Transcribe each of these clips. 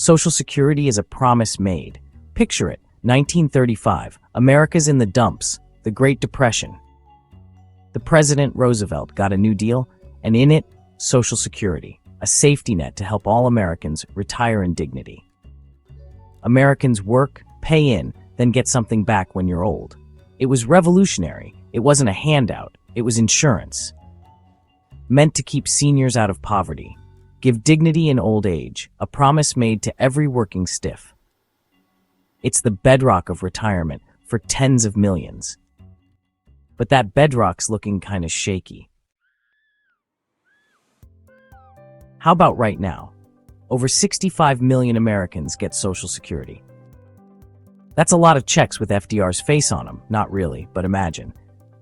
Social Security is a promise made. Picture it, 1935, America's in the dumps, the Great Depression. The President Roosevelt got a New Deal, and in it, Social Security, a safety net to help all Americans retire in dignity. Americans work, pay in, then get something back when you're old. It was revolutionary. It wasn't a handout. It was insurance. Meant to keep seniors out of poverty, give dignity in old age, a promise made to every working stiff. It's the bedrock of retirement for tens of millions. But that bedrock's looking kind of shaky. How about right now? Over 65 million Americans get Social Security. That's a lot of checks with FDR's face on them. Not really, but imagine.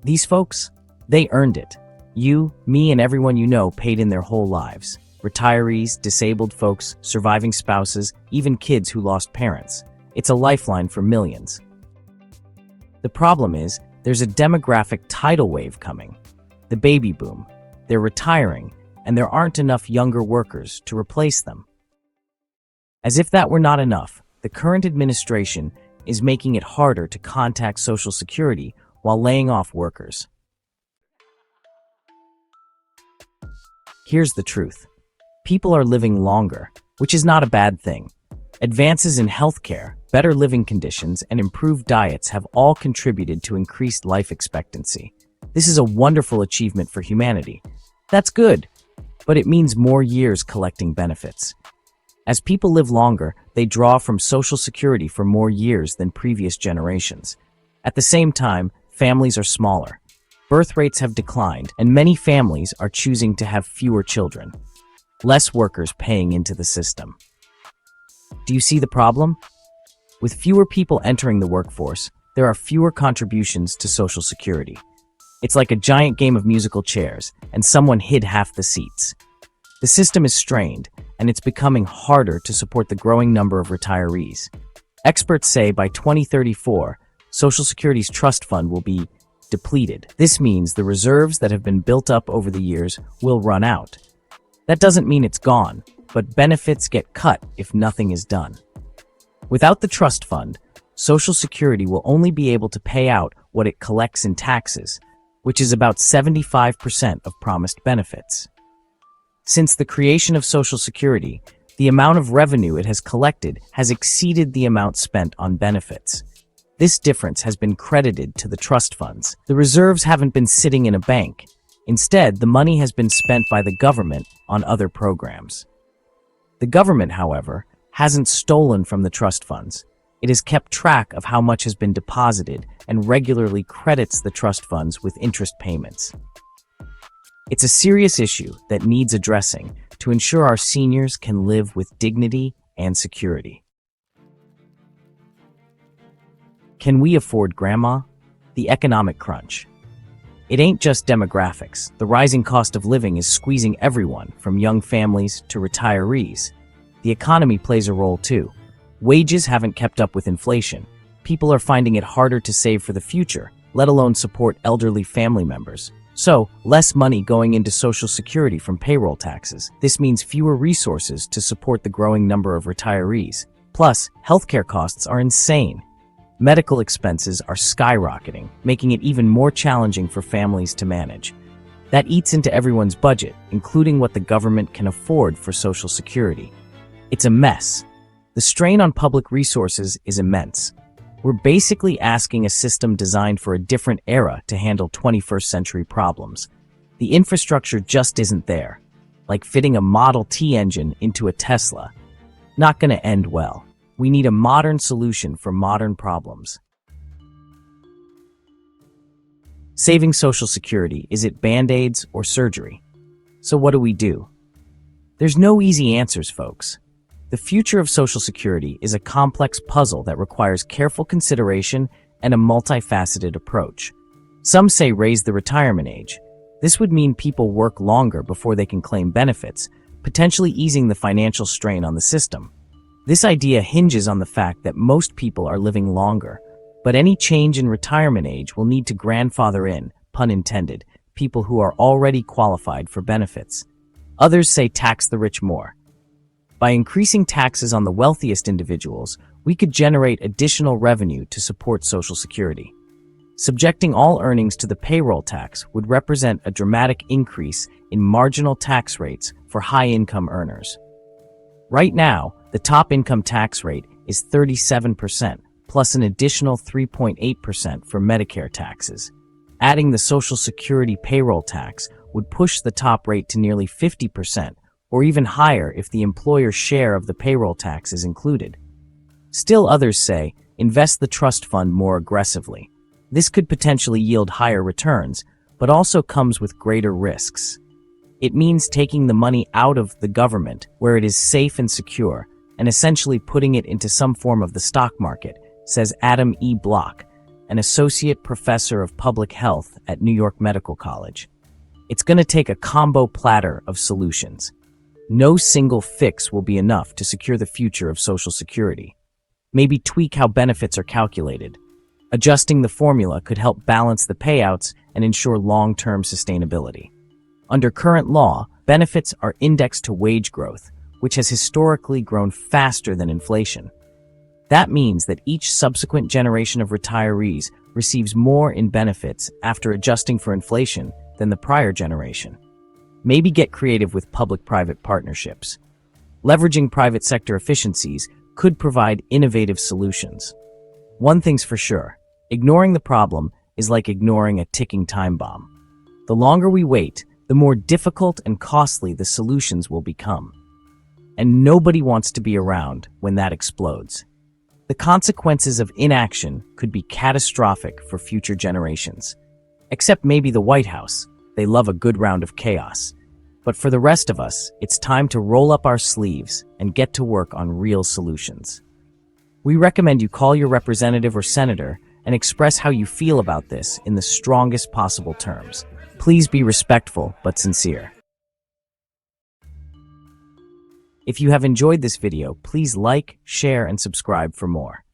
These folks, they earned it. You, me, and everyone you know paid in their whole lives. Retirees, disabled folks, surviving spouses, even kids who lost parents. It's a lifeline for millions. The problem is, there's a demographic tidal wave coming. The baby boom. They're retiring, and there aren't enough younger workers to replace them. As if that were not enough, the current administration is making it harder to contact Social Security while laying off workers. Here's the truth. People are living longer, which is not a bad thing. Advances in healthcare, better living conditions, and improved diets have all contributed to increased life expectancy. This is a wonderful achievement for humanity. That's good, but it means more years collecting benefits. As people live longer, they draw from Social Security for more years than previous generations. At the same time, families are smaller. Birth rates have declined, and many families are choosing to have fewer children. Less workers paying into the system. Do you see the problem? With fewer people entering the workforce, there are fewer contributions to Social Security. It's like a giant game of musical chairs, and someone hid half the seats. The system is strained, and it's becoming harder to support the growing number of retirees. Experts say by 2034, Social Security's trust fund will be depleted. This means the reserves that have been built up over the years will run out. That doesn't mean it's gone, but benefits get cut if nothing is done. Without the trust fund, Social Security will only be able to pay out what it collects in taxes, which is about 75% of promised benefits. Since the creation of Social Security, the amount of revenue it has collected has exceeded the amount spent on benefits. This difference has been credited to the trust funds. The reserves haven't been sitting in a bank. Instead, the money has been spent by the government on other programs. The government, however, hasn't stolen from the trust funds. It has kept track of how much has been deposited and regularly credits the trust funds with interest payments. It's a serious issue that needs addressing to ensure our seniors can live with dignity and security. Can we afford grandma? The economic crunch. It ain't just demographics. The rising cost of living is squeezing everyone, from young families to retirees. The economy plays a role too. Wages haven't kept up with inflation. People are finding it harder to save for the future, let alone support elderly family members. So, less money going into Social Security from payroll taxes. This means fewer resources to support the growing number of retirees. Plus, healthcare costs are insane. Medical expenses are skyrocketing, making it even more challenging for families to manage. That eats into everyone's budget, including what the government can afford for Social Security. It's a mess. The strain on public resources is immense. We're basically asking a system designed for a different era to handle 21st century problems. The infrastructure just isn't there, like fitting a Model T engine into a Tesla. Not going to end well. We need a modern solution for modern problems. Saving Social Security, is it band-aids or surgery? So what do? There's no easy answers, folks. The future of Social Security is a complex puzzle that requires careful consideration and a multifaceted approach. Some say raise the retirement age. This would mean people work longer before they can claim benefits, potentially easing the financial strain on the system. This idea hinges on the fact that most people are living longer, but any change in retirement age will need to grandfather in, pun intended, people who are already qualified for benefits. Others say tax the rich more. By increasing taxes on the wealthiest individuals, we could generate additional revenue to support Social Security. Subjecting all earnings to the payroll tax would represent a dramatic increase in marginal tax rates for high-income earners. Right now, the top income tax rate is 37%, plus an additional 3.8% for Medicare taxes. Adding the Social Security payroll tax would push the top rate to nearly 50%, or even higher if the employer's share of the payroll tax is included. Still, others say, invest the trust fund more aggressively. This could potentially yield higher returns, but also comes with greater risks. It means taking the money out of the government, where it is safe and secure, and essentially putting it into some form of the stock market, says Adam E. Block, an associate professor of public health at New York Medical College. It's going to take a combo platter of solutions. No single fix will be enough to secure the future of Social Security. Maybe tweak how benefits are calculated. Adjusting the formula could help balance the payouts and ensure long-term sustainability. Under current law, benefits are indexed to wage growth, which has historically grown faster than inflation. That means that each subsequent generation of retirees receives more in benefits after adjusting for inflation than the prior generation. Maybe get creative with public-private partnerships. Leveraging private sector efficiencies could provide innovative solutions. One thing's for sure, ignoring the problem is like ignoring a ticking time bomb. The longer we wait, the more difficult and costly the solutions will become. And nobody wants to be around when that explodes. The consequences of inaction could be catastrophic for future generations. Except maybe the White House. They love a good round of chaos. But for the rest of us, it's time to roll up our sleeves and get to work on real solutions. We recommend you call your representative or senator and express how you feel about this in the strongest possible terms. Please be respectful but sincere. If you have enjoyed this video, please like, share, and subscribe for more.